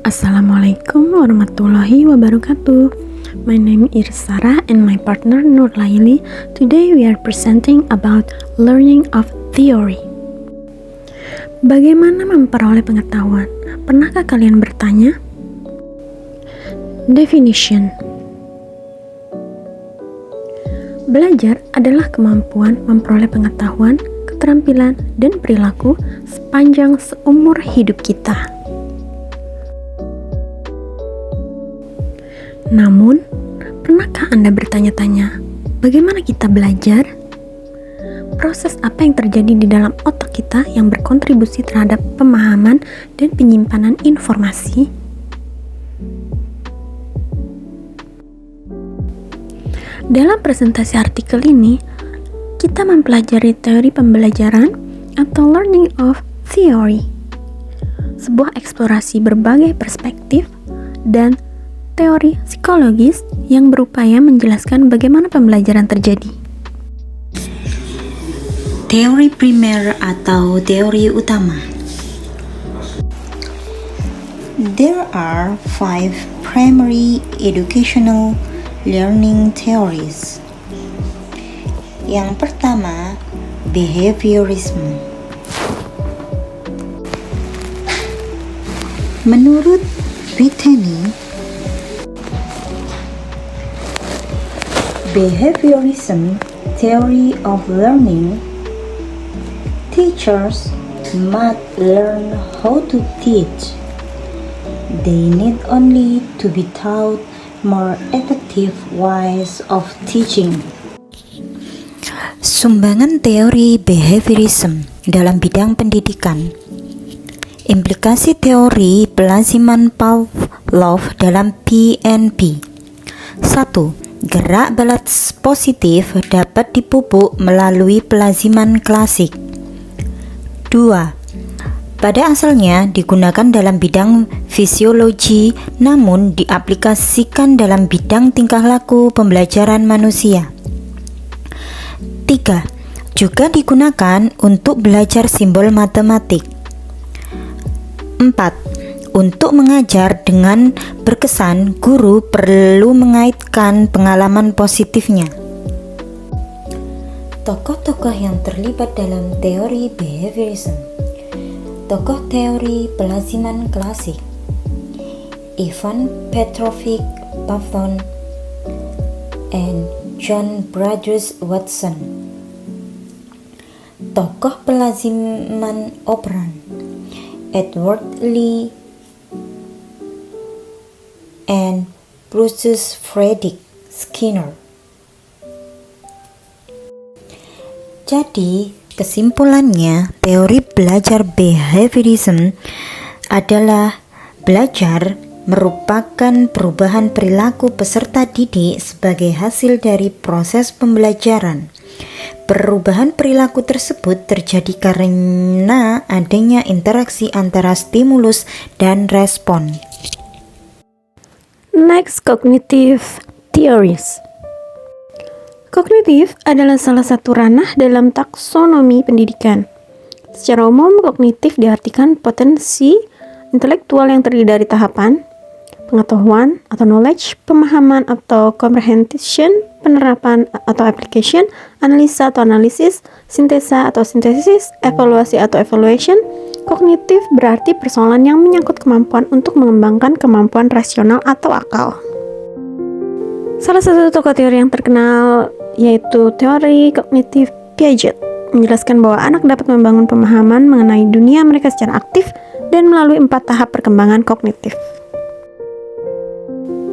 Assalamualaikum warahmatullahi wabarakatuh. My name is Sarah and my partner Nur Laili. Today we are presenting about learning of theory. Bagaimana memperoleh pengetahuan? Pernahkah kalian bertanya? Definition. Belajar adalah kemampuan memperoleh pengetahuan, keterampilan, dan perilaku sepanjang seumur hidup kita. Namun, pernahkah Anda bertanya-tanya, bagaimana kita belajar? Proses apa yang terjadi di dalam otak kita yang berkontribusi terhadap pemahaman dan penyimpanan informasi? Dalam presentasi artikel ini, kita mempelajari teori pembelajaran atau learning of theory, sebuah eksplorasi berbagai perspektif dan teori psikologis yang berupaya menjelaskan bagaimana pembelajaran terjadi. Teori primer atau teori utama. There are 5 primary educational learning theories. Yang pertama, behaviorism. Menurut Whitney, behaviorism theory of learning, teachers must learn how to teach. They need only to be taught more effective ways of teaching. Sumbangan teori behaviorism dalam bidang pendidikan. Implikasi teori pelaziman Pavlov dalam PNP. 1. Gerak balas positif dapat dipupuk melalui pelaziman klasik. 2. Pada asalnya digunakan dalam bidang fisiologi, namun diaplikasikan dalam bidang tingkah laku pembelajaran manusia. 3. Juga digunakan untuk belajar simbol matematik. 4. Untuk mengajar dengan berkesan, guru perlu mengaitkan pengalaman positifnya. Tokoh-tokoh yang terlibat dalam teori behaviorism. Tokoh teori pelaziman klasik: Ivan Petrovich Pavlov and John Brothers Watson. Tokoh pelaziman operan: Edward Lee and Bruce Frederick Skinner. Jadi, kesimpulannya, teori belajar behaviorism adalah belajar merupakan perubahan perilaku peserta didik sebagai hasil dari proses pembelajaran. Perubahan perilaku tersebut terjadi karena adanya interaksi antara stimulus dan respon. Next, cognitive theories. Kognitif adalah salah satu ranah dalam taksonomi pendidikan. Secara umum, kognitif diartikan potensi intelektual yang terdiri dari tahapan pengetahuan atau knowledge, pemahaman atau comprehension, penerapan atau application, analisa atau analisis, sintesa atau sintesis, evaluasi atau evaluation. Kognitif berarti persoalan yang menyangkut kemampuan untuk mengembangkan kemampuan rasional atau akal. Salah satu tokoh teori yang terkenal yaitu teori kognitif Piaget menjelaskan bahwa anak dapat membangun pemahaman mengenai dunia mereka secara aktif dan melalui 4 tahap perkembangan kognitif.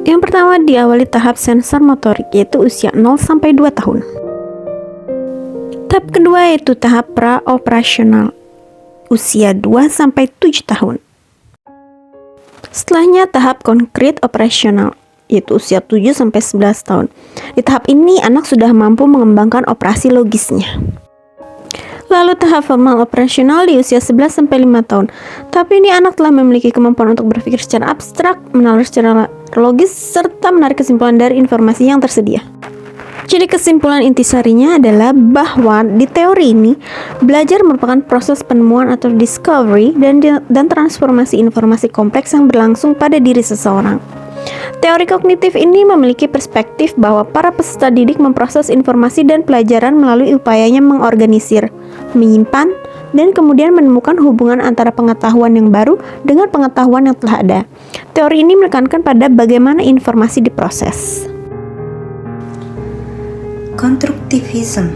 Yang pertama diawali tahap sensor motorik, yaitu usia 0-2 tahun. Tahap kedua yaitu tahap pra-operasional, usia 2-7 tahun. Setelahnya tahap konkret operasional, yaitu usia 7-11 tahun. Di tahap ini anak sudah mampu mengembangkan operasi logisnya. Lalu tahap formal operasional di usia 11-5 tahun. Tahap ini anak telah memiliki kemampuan untuk berpikir secara abstrak, menalar secara logis, serta menarik kesimpulan dari informasi yang tersedia. Jadi kesimpulan intisarinya adalah bahwa di teori ini, belajar merupakan proses penemuan atau discovery dan transformasi informasi kompleks yang berlangsung pada diri seseorang. Teori kognitif ini memiliki perspektif bahwa para peserta didik memproses informasi dan pelajaran melalui upayanya mengorganisir, menyimpan, dan kemudian menemukan hubungan antara pengetahuan yang baru dengan pengetahuan yang telah ada. Teori ini menekankan pada bagaimana informasi diproses. Konstruktivisme.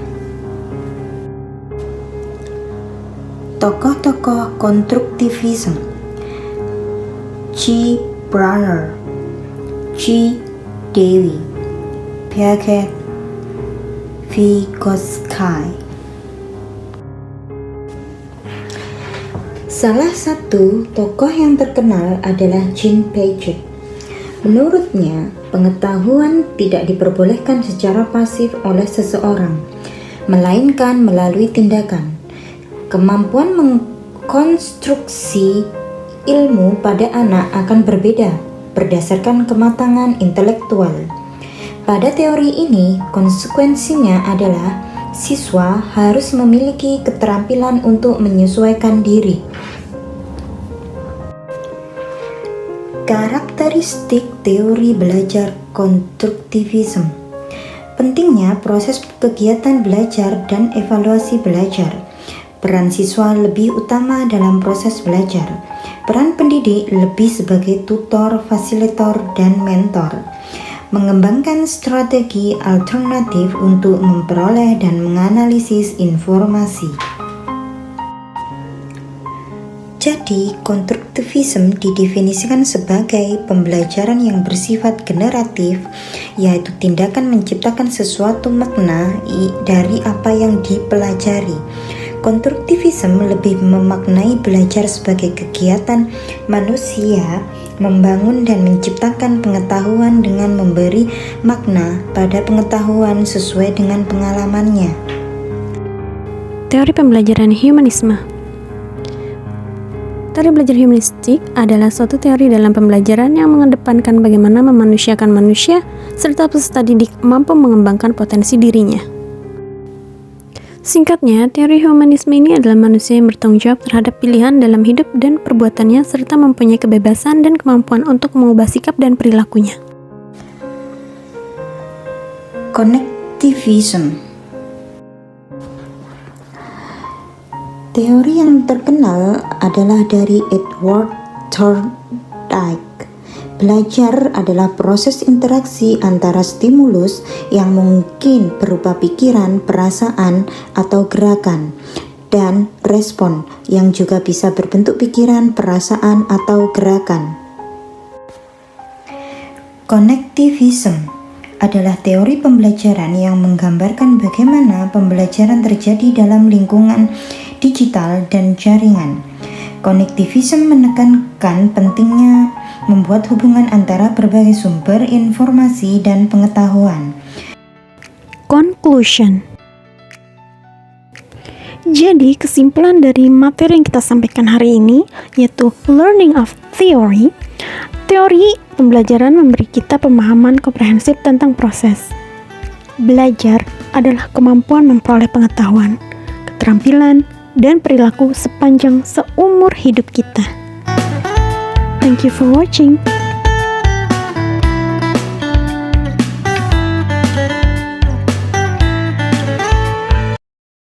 Tokoh-tokoh konstruktivisme: G. Brunner, G. Dewey, Piaget, Vygotsky. Salah satu tokoh yang terkenal adalah Jean Piaget. Menurutnya, pengetahuan tidak diperbolehkan secara pasif oleh seseorang, melainkan melalui tindakan. Kemampuan mengkonstruksi ilmu pada anak akan berbeda berdasarkan kematangan intelektual. Pada teori ini, konsekuensinya adalah siswa harus memiliki keterampilan untuk menyesuaikan diri. Karakteristik teori belajar konstruktivisme. Pentingnya proses kegiatan belajar dan evaluasi belajar. Peran siswa lebih utama dalam proses belajar. Peran pendidik lebih sebagai tutor, fasilitator, dan mentor. Mengembangkan strategi alternatif untuk memperoleh dan menganalisis informasi. Jadi, konstruktivisme didefinisikan sebagai pembelajaran yang bersifat generatif, yaitu tindakan menciptakan sesuatu makna dari apa yang dipelajari. Konstruktivisme lebih memaknai belajar sebagai kegiatan manusia membangun dan menciptakan pengetahuan dengan memberi makna pada pengetahuan sesuai dengan pengalamannya. Teori pembelajaran humanisme. Teori belajar humanistik adalah suatu teori dalam pembelajaran yang mengedepankan bagaimana memanusiakan manusia serta peserta didik mampu mengembangkan potensi dirinya. Singkatnya, teori humanisme ini adalah manusia yang bertanggung jawab terhadap pilihan dalam hidup dan perbuatannya serta mempunyai kebebasan dan kemampuan untuk mengubah sikap dan perilakunya. Connectivism. Teori yang terkenal adalah dari Edward Thorndike. Belajar adalah proses interaksi antara stimulus yang mungkin berupa pikiran, perasaan, atau gerakan, dan respon yang juga bisa berbentuk pikiran, perasaan, atau gerakan. Connectivism adalah teori pembelajaran yang menggambarkan bagaimana pembelajaran terjadi dalam lingkungan digital dan jaringan. Konektivisme menekankan pentingnya membuat hubungan antara berbagai sumber informasi dan pengetahuan. Conclusion. Jadi, kesimpulan dari materi yang kita sampaikan hari ini yaitu learning of theory. Teori pembelajaran memberi kita pemahaman komprehensif tentang proses. Belajar adalah kemampuan memperoleh pengetahuan, keterampilan, dan perilaku sepanjang seumur hidup kita. Thank you for watching.